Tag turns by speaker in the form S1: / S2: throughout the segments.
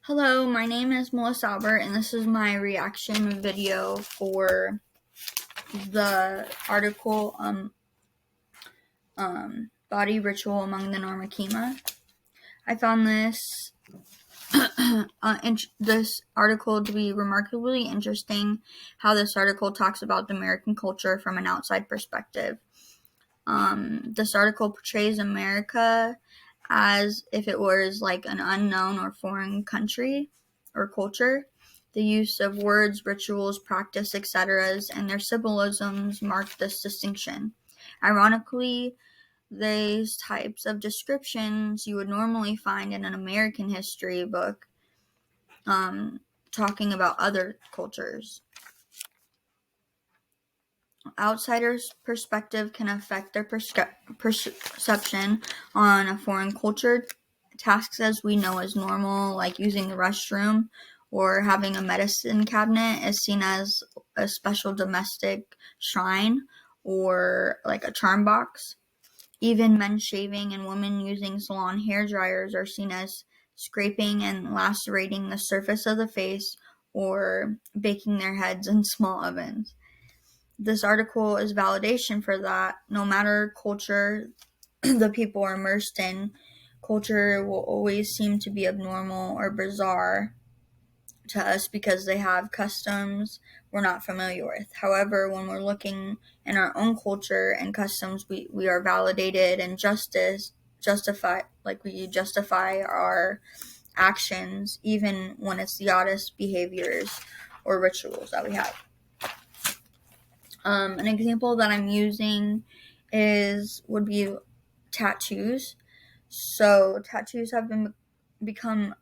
S1: Hello, my name is Melissa Albert, and this is my reaction video for the article Body Ritual Among the Normakima. I found this this article to be remarkably interesting. How this article talks about the American culture from an outside perspective. This article portrays America as if it was like an unknown or foreign country or culture. The use of words, rituals, practice, etc., and their symbolisms mark this distinction. Ironically, these types of descriptions you would normally find in an American history book talking about other cultures. Outsiders' perspective can affect their perception on a foreign culture. Tasks as we know as normal, like using the restroom or having a medicine cabinet, is seen as a special domestic shrine or like a charm box. Even men shaving and women using salon hair dryers are seen as scraping and lacerating the surface of the face or baking their heads in small ovens. This article is validation for that. No matter culture the people are immersed in, culture will always seem to be abnormal or bizarre to us because they have customs we're not familiar with. However, when we're looking in our own culture and customs, we are validated and we justify our actions even when it's the oddest behaviors or rituals that we have. An example that I'm using would be tattoos. So tattoos have become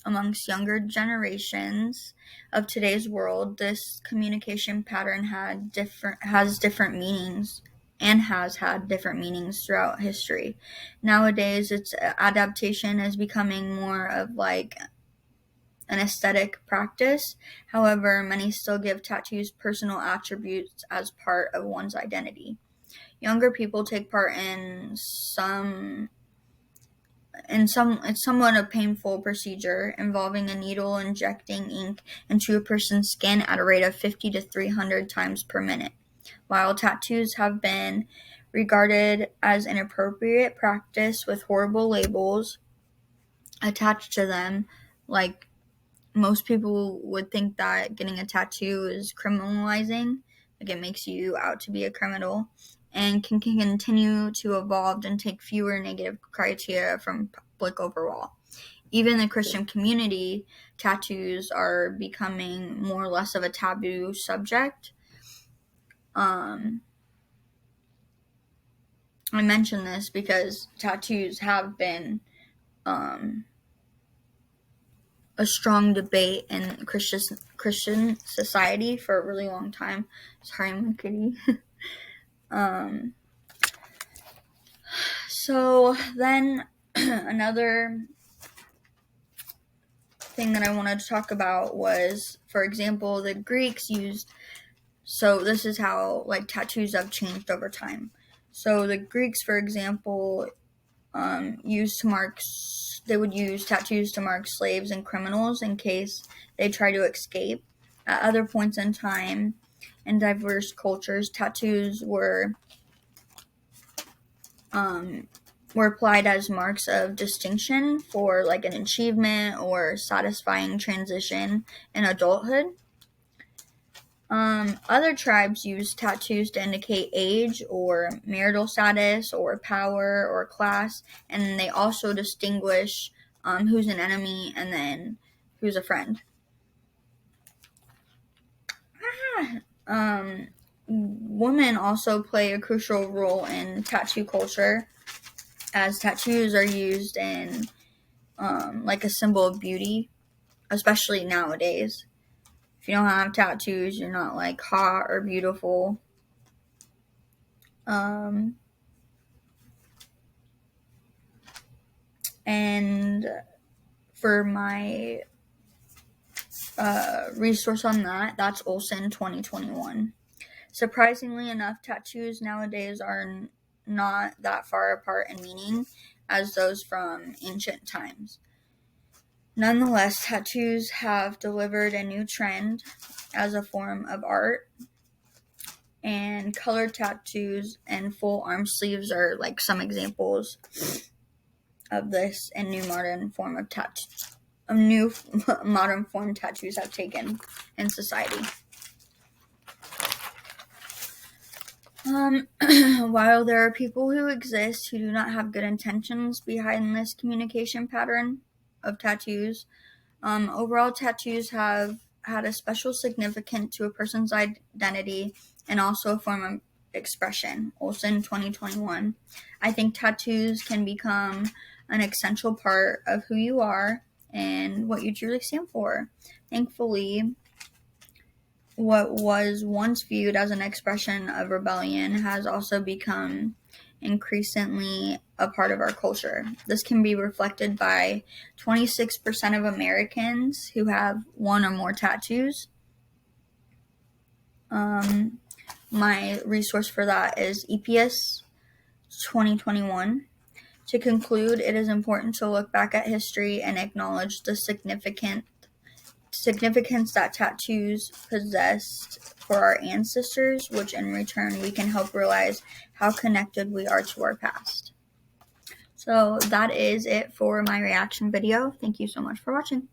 S1: amongst younger generations of today's world. This communication pattern has different meanings and has had different meanings throughout history. Nowadays, its adaptation is becoming more of like an aesthetic practice. However, many still give tattoos personal attributes as part of one's identity. Younger people take part in it's somewhat a painful procedure involving a needle injecting ink into a person's skin at a rate of 50 to 300 times per minute. While tattoos have been regarded as inappropriate practice with horrible labels attached to them, like most people would think that getting a tattoo is criminalizing, like it makes you out to be a criminal, and can continue to evolve and take fewer negative criteria from public overall. Even the Christian community, tattoos are becoming more or less of a taboo subject. I mention this because tattoos have been a strong debate in Christian society for a really long time. Sorry, my kitty. So then another thing that I wanted to talk about was, for example, the Greeks used. So this is how like tattoos have changed over time. So the Greeks, for example, they would use tattoos to mark slaves and criminals in case they try to escape. At other points in time, in diverse cultures, tattoos were applied as marks of distinction for like an achievement or satisfying transition in adulthood. Other tribes use tattoos to indicate age or marital status or power or class, and they also distinguish who's an enemy and then who's a friend. Women also play a crucial role in tattoo culture, as tattoos are used in like a symbol of beauty, especially nowadays. If you don't have tattoos, you're not like hot or beautiful. And for my resource on that's Olson 2021. Surprisingly enough, tattoos nowadays are not that far apart in meaning as those from ancient times. Nonetheless, tattoos have delivered a new trend as a form of art, and colored tattoos and full arm sleeves are like some examples of this, and new modern form tattoos have taken in society. While there are people who exist who do not have good intentions behind this communication pattern of tattoos, overall tattoos have had a special significance to a person's identity and also a form of expression. Olson, 2021. I think tattoos can become an essential part of who you are and what you truly stand for. Thankfully, what was once viewed as an expression of rebellion has also become increasingly a part of our culture. This can be reflected by 26% of Americans who have one or more tattoos. My resource for that is EPS 2021. To conclude, it is important to look back at history and acknowledge the significance that tattoos possessed for our ancestors, which in return we can help realize how connected we are to our past. So that is it for my reaction video. Thank you so much for watching.